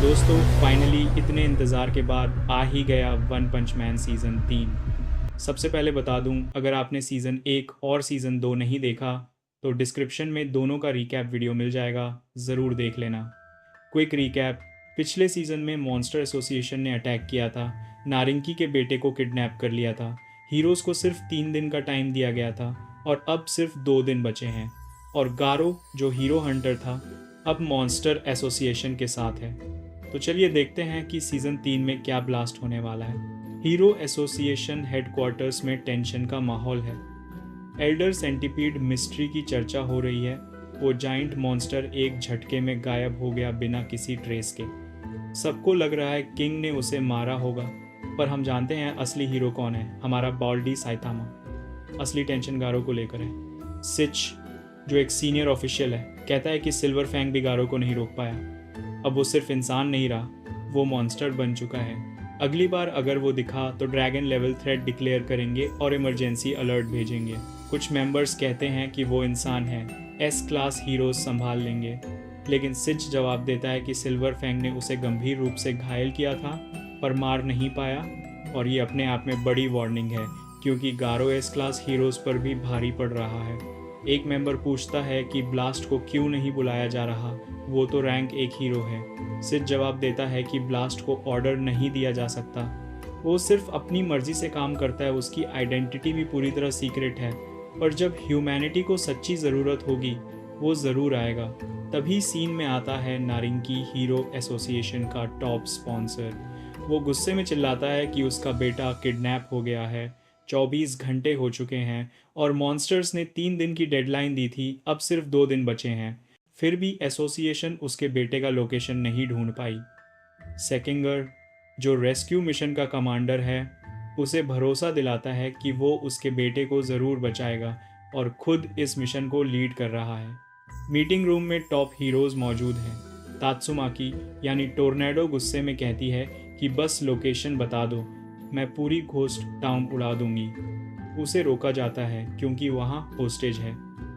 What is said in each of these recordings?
दोस्तों फाइनली इतने इंतज़ार के बाद आ ही गया वन पंच मैन सीज़न 3। सबसे पहले बता दूं, अगर आपने सीज़न 1 और सीज़न 2 नहीं देखा तो डिस्क्रिप्शन में दोनों का रिकैप वीडियो मिल जाएगा, ज़रूर देख लेना। Quick recap. पिछले सीज़न में मॉन्स्टर एसोसिएशन ने अटैक किया था, नारिंकी के बेटे को किडनैप कर लिया था। हीरोज़ को सिर्फ 3 दिन का टाइम दिया गया था और अब सिर्फ 2 दिन बचे हैं। और गारो जो हीरो हंटर था अब मॉन्स्टर एसोसिएशन के साथ है। तो चलिए देखते हैं कि सीज़न 3 में क्या ब्लास्ट होने वाला है। हीरो एसोसिएशन हेडक्वार्टर्स में टेंशन का माहौल है। एल्डर सेंटिपीड मिस्ट्री की चर्चा हो रही है। वो जाइंट मॉन्स्टर एक झटके में गायब हो गया बिना किसी ट्रेस के। सबको लग रहा है किंग ने उसे मारा होगा, पर हम जानते हैं असली हीरो कौन है, हमारा बाल्डी साइतामा। असली टेंशन गारो को लेकर है। सिच जो एक सीनियर ऑफिशियल है कहता है कि सिल्वर फैंग भी गारो को नहीं रोक पाया। अब वो सिर्फ इंसान नहीं रहा, वो मॉन्स्टर बन चुका है। अगली बार अगर वो दिखा तो ड्रैगन लेवल थ्रेट डिक्लेयर करेंगे और इमरजेंसी अलर्ट भेजेंगे। कुछ मेंबर्स कहते हैं कि वो इंसान है, एस क्लास हीरोज संभाल लेंगे, लेकिन सिच जवाब देता है कि सिल्वर फैंग ने उसे गंभीर रूप से घायल किया था पर मार नहीं पाया। और ये अपने आप में बड़ी वार्निंग है क्योंकि गारो एस क्लास हीरोज पर भी भारी पड़ रहा है। एक मेंबर पूछता है कि ब्लास्ट को क्यों नहीं बुलाया जा रहा, वो तो रैंक 1 हीरो है। सिच जवाब देता है कि ब्लास्ट को ऑर्डर नहीं दिया जा सकता, वो सिर्फ अपनी मर्जी से काम करता है, उसकी आइडेंटिटी भी पूरी तरह सीक्रेट है। पर जब ह्यूमैनिटी को सच्ची ज़रूरत होगी वो ज़रूर आएगा। तभी सीन में आता है नारिंकी, हीरो एसोसिएशन का टॉप स्पॉन्सर। वो गुस्से में चिल्लाता है कि उसका बेटा किडनैप हो गया है, 24 घंटे हो चुके हैं और मॉन्स्टर्स ने 3 दिन की डेडलाइन दी थी, अब सिर्फ 2 दिन बचे हैं। फिर भी एसोसिएशन उसके बेटे का लोकेशन नहीं ढूंढ पाई। सेकिंगर जो रेस्क्यू मिशन का कमांडर है उसे भरोसा दिलाता है कि वो उसके बेटे को ज़रूर बचाएगा और खुद इस मिशन को लीड कर रहा है। मीटिंग रूम में टॉप हीरोज़ मौजूद हैं। तात्सुमाकी यानी टोर्नेडो गुस्से में कहती है कि बस लोकेशन बता दो, मैं पूरी घोस्ट टाउन उड़ा दूंगी। उसे रोका जाता है क्योंकि वहाँ होस्टेज है।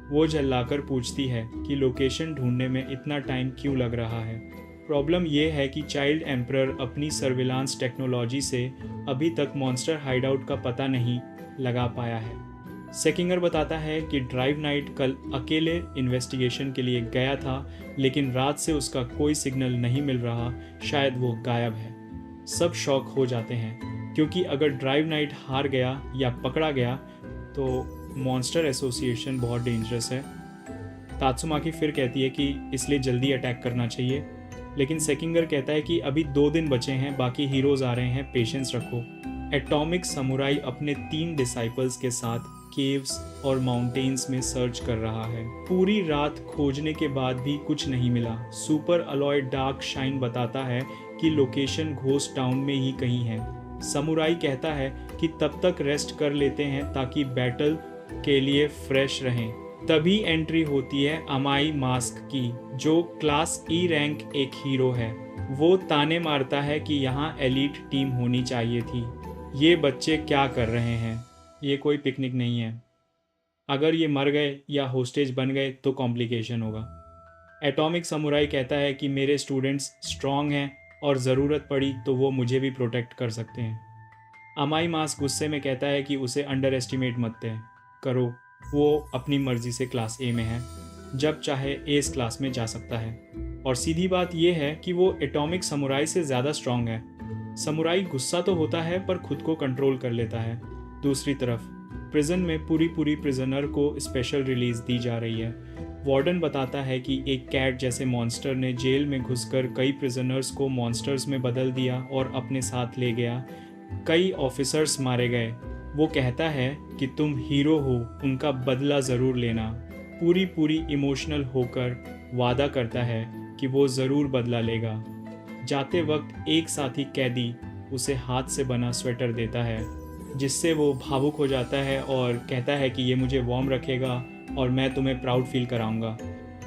वो झल्लाकर पूछती है कि लोकेशन ढूंढने में इतना टाइम क्यों लग रहा है। प्रॉब्लम ये है कि चाइल्ड एम्परर अपनी सर्विलांस टेक्नोलॉजी से अभी तक मॉन्स्टर हाइडआउट का पता नहीं लगा पाया है। सेकिंगर बताता है कि ड्राइव नाइट कल अकेले इन्वेस्टिगेशन के लिए गया था, लेकिन रात से उसका कोई सिग्नल नहीं मिल रहा, शायद वो गायब है। सब शॉक हो जाते हैं क्योंकि अगर ड्राइव नाइट हार गया या पकड़ा गया तो मॉन्स्टर एसोसिएशन बहुत डेंजरस है। तात्सुमाकी फिर कहती है कि इसलिए जल्दी अटैक करना चाहिए, लेकिन सेकिंगर कहता है कि अभी 2 दिन बचे हैं, बाकी हीरोज आ रहे हैं, पेशेंस रखो। एटॉमिक समुराई अपने 3 डिसाइपल्स के साथ केव्स और माउंटेन्स में सर्च कर रहा है। पूरी रात खोजने के बाद भी कुछ नहीं मिला। सुपर अलॉय डार्क शाइन बताता है कि लोकेशन घोस्ट टाउन में ही कहीं है। समुराई कहता है कि तब तक रेस्ट कर लेते हैं ताकि बैटल के लिए फ्रेश रहें। तभी एंट्री होती है अमाई मास्क की, जो क्लास ई रैंक एक हीरो है। वो ताने मारता है कि यहाँ एलीट टीम होनी चाहिए थी। ये बच्चे क्या कर रहे हैं, ये कोई पिकनिक नहीं है। अगर ये मर गए या होस्टेज बन गए तो कॉम्प्लिकेशन होगा। एटॉमिक समुराई कहता है कि मेरे स्टूडेंट्स स्ट्रांग हैं और ज़रूरत पड़ी तो वो मुझे भी प्रोटेक्ट कर सकते हैं। अमाई मास गुस्से में कहता है कि उसे अंडर एस्टिमेट मत करो, वो अपनी मर्जी से क्लास ए में है, जब चाहे एस क्लास में जा सकता है। और सीधी बात यह है कि वो एटॉमिक समुराई से ज़्यादा स्ट्रांग है। समुराई गुस्सा तो होता है पर खुद को कंट्रोल कर लेता है। दूसरी तरफ प्रिजन में पूरी प्रिजनर को स्पेशल रिलीज दी जा रही है। वार्डन बताता है कि एक कैट जैसे मॉन्स्टर ने जेल में घुसकर कई प्रिजनर्स को मॉन्स्टर्स में बदल दिया और अपने साथ ले गया। कई ऑफिसर्स मारे गए। वो कहता है कि तुम हीरो हो, उनका बदला ज़रूर लेना। पूरी इमोशनल होकर वादा करता है कि वो ज़रूर बदला लेगा। जाते वक्त एक साथी कैदी उसे हाथ से बना स्वेटर देता है, जिससे वो भावुक हो जाता है और कहता है कि ये मुझे वार्म रखेगा और मैं तुम्हें प्राउड फील कराऊंगा।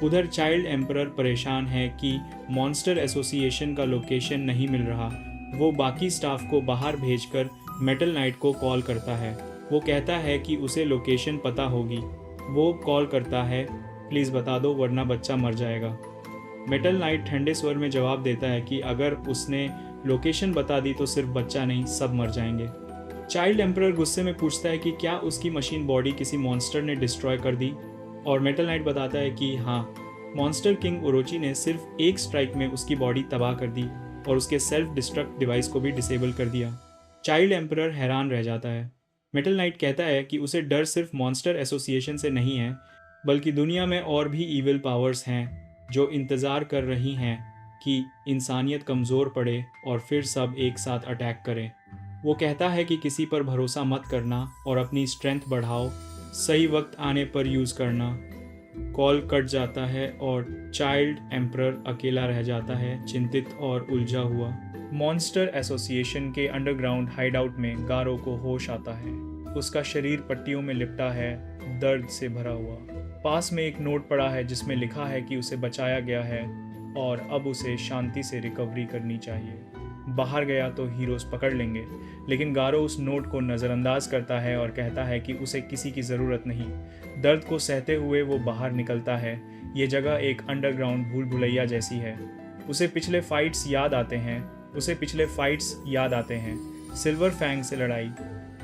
उधर चाइल्ड एम्परर परेशान है कि मॉन्स्टर एसोसिएशन का लोकेशन नहीं मिल रहा। वो बाकी स्टाफ को बाहर भेजकर मेटल नाइट को कॉल करता है। वो कहता है कि उसे लोकेशन पता होगी। वो कॉल करता है, प्लीज़ बता दो वरना बच्चा मर जाएगा। मेटल नाइट ठंडे स्वर में जवाब देता है कि अगर उसने लोकेशन बता दी तो सिर्फ बच्चा नहीं, सब मर जाएंगे। चाइल्ड एम्परर गुस्से में पूछता है कि क्या उसकी मशीन बॉडी किसी मॉन्स्टर ने डिस्ट्रॉय कर दी, और मेटल नाइट बताता है कि हाँ, मॉन्स्टर किंग ओरोची ने सिर्फ एक स्ट्राइक में उसकी बॉडी तबाह कर दी और उसके सेल्फ डिस्ट्रक्ट डिवाइस को भी डिसेबल कर दिया। चाइल्ड एम्परर हैरान रह जाता है। मेटल नाइट कहता है कि उसे डर सिर्फ मॉन्स्टर एसोसिएशन से नहीं है, बल्कि दुनिया में और भी ईविल पावर्स हैं जो इंतज़ार कर रही हैं कि इंसानियत कमज़ोर पड़े और फिर सब एक साथ अटैक करें। वो कहता है कि किसी पर भरोसा मत करना और अपनी स्ट्रेंथ बढ़ाओ, सही वक्त आने पर यूज़ करना। कॉल कट जाता है और चाइल्ड एम्परर अकेला रह जाता है, चिंतित और उलझा हुआ। मॉन्स्टर एसोसिएशन के अंडरग्राउंड हाइडआउट में गारो को होश आता है। उसका शरीर पट्टियों में लिपटा है, दर्द से भरा हुआ। पास में एक नोट पड़ा है जिसमें लिखा है कि उसे बचाया गया है और अब उसे शांति से रिकवरी करनी चाहिए। बाहर गया तो हीरोज पकड़ लेंगे, लेकिन गारो उस नोट को नज़रअंदाज करता है और कहता है कि उसे किसी की ज़रूरत नहीं। दर्द को सहते हुए वो बाहर निकलता है। ये जगह एक अंडरग्राउंड भूल भुलैया जैसी है। उसे पिछले फाइट्स याद आते हैं। सिल्वर फैंग से लड़ाई,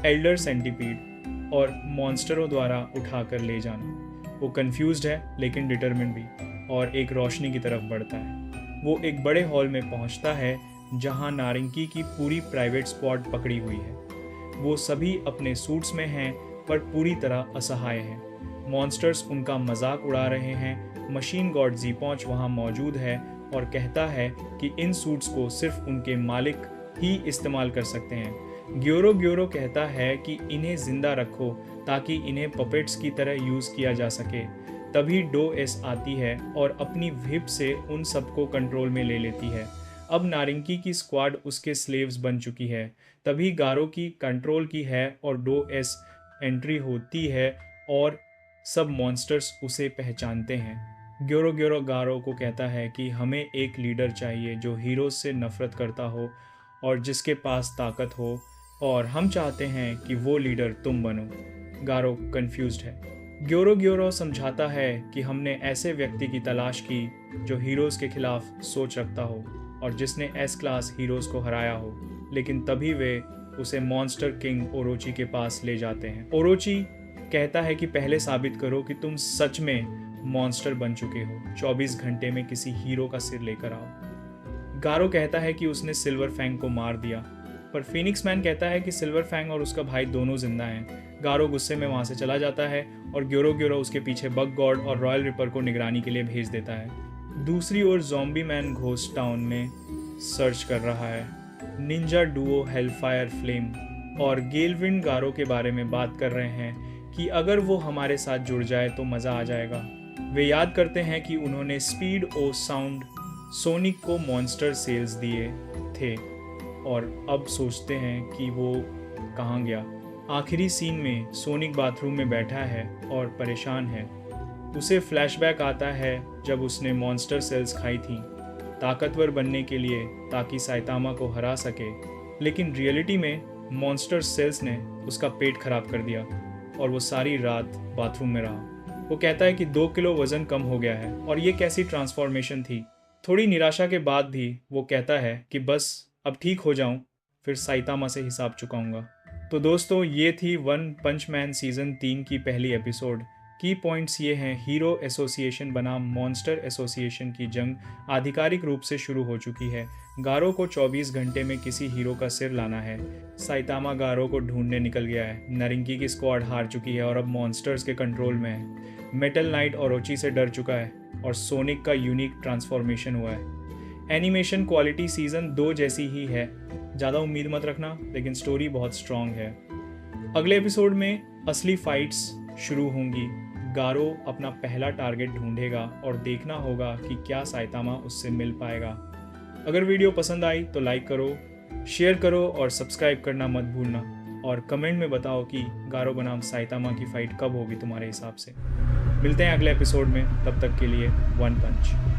एल्डर सेंटीपीड और मॉन्स्टरों द्वारा उठाकर ले जाना। वो कंफ्यूज्ड है लेकिन डिटरमिन्ड भी, और एक रोशनी की तरफ बढ़ता है। वो एक बड़े हॉल में पहुंचता है जहां नारंगी की पूरी प्राइवेट स्क्वाड पकड़ी हुई है। वो सभी अपने सूट्स में हैं पर पूरी तरह असहाय हैं। मॉन्स्टर्स उनका मजाक उड़ा रहे हैं। मशीन गॉड ज़ीपॉन्च वहां मौजूद है और कहता है कि इन सूट्स को सिर्फ उनके मालिक ही इस्तेमाल कर सकते हैं। ग्योरो कहता है कि इन्हें जिंदा रखो ताकि इन्हें पपेट्स की तरह यूज़ किया जा सके। तभी डो एस आती है और अपनी व्हिप से उन सबको कंट्रोल में ले लेती है। अब नारंगी की स्क्वाड उसके स्लेव्स बन चुकी है। तभी गारो की कंट्रोल की है और डो एस एंट्री होती है और सब मॉन्स्टर्स उसे पहचानते हैं। ग्योरो गारो को कहता है कि हमें एक लीडर चाहिए जो हीरोज से नफरत करता हो और जिसके पास ताकत हो, और हम चाहते हैं कि वो लीडर तुम बनो। गारो कंफ्यूज्ड है। ग्योरो समझाता है कि हमने ऐसे व्यक्ति की तलाश की जो हीरोज के खिलाफ सोच रखता हो और जिसने एस क्लास हीरोज को हराया हो, लेकिन तभी वे उसे मॉन्स्टर किंग ओरोची के पास ले जाते हैं। ओरोची कहता है कि पहले साबित करो कि तुम सच में मॉन्स्टर बन चुके हो। 24 घंटे में किसी हीरो का सिर लेकर आओ। गारो कहता है कि उसने सिल्वर फैंग को मार दिया, पर फीनिक्स मैन कहता है कि सिल्वर फैंग और उसका भाई दोनों जिंदा हैं। गारो गुस्से में वहां से चला जाता है और ग्योरो उसके पीछे बग गॉड और रॉयल रिपर को निगरानी के लिए भेज देता है। दूसरी ओर ज़ॉम्बी मैन घोस्ट टाउन में सर्च कर रहा है। निंजा डुओ हेलफायर फ्लेम और गेलविंड गारो के बारे में बात कर रहे हैं कि अगर वो हमारे साथ जुड़ जाए तो मज़ा आ जाएगा। वे याद करते हैं कि उन्होंने स्पीड ओ साउंड सोनिक को मॉन्स्टर सेल्स दिए थे और अब सोचते हैं कि वो कहाँ गया। आखिरी सीन में सोनिक बाथरूम में बैठा है और परेशान है। उसे फ्लैशबैक आता है जब उसने मॉन्स्टर सेल्स खाई थी ताकतवर बनने के लिए ताकि साइतामा को हरा सके, लेकिन रियलिटी में मॉन्स्टर सेल्स ने उसका पेट खराब कर दिया और वो सारी रात बाथरूम में रहा। वो कहता है कि 2 किलो वजन कम हो गया है और ये कैसी ट्रांसफॉर्मेशन थी। थोड़ी निराशा के बाद भी वो कहता है कि बस अब ठीक हो जाऊं, फिर साइतामा से हिसाब चुकाऊंगा। तो दोस्तों, ये थी वन पंच मैन सीज़न 3 की पहली एपिसोड। की पॉइंट्स ये हैं, हीरो एसोसिएशन बनाम मॉन्स्टर एसोसिएशन की जंग आधिकारिक रूप से शुरू हो चुकी है। गारो को 24 घंटे में किसी हीरो का सिर लाना है। साइतामा गारो को ढूंढने निकल गया है। नारंगी की स्क्वाड हार चुकी है और अब मॉन्स्टर्स के कंट्रोल में है। मेटल नाइट ओरोची से डर चुका है और सोनिक का यूनिक ट्रांसफॉर्मेशन हुआ है। एनिमेशन क्वालिटी सीज़न 2 जैसी ही है, ज़्यादा उम्मीद मत रखना, लेकिन स्टोरी बहुत स्ट्रॉन्ग है। अगले एपिसोड में असली फाइट्स शुरू होंगी। गारो अपना पहला टारगेट ढूंढेगा और देखना होगा कि क्या साइतामा उससे मिल पाएगा। अगर वीडियो पसंद आई तो लाइक करो, शेयर करो और सब्सक्राइब करना मत भूलना, और कमेंट में बताओ कि गारो बनाम साइतामा की फ़ाइट कब होगी तुम्हारे हिसाब से। मिलते हैं अगले एपिसोड में, तब तक के लिए वन पंच।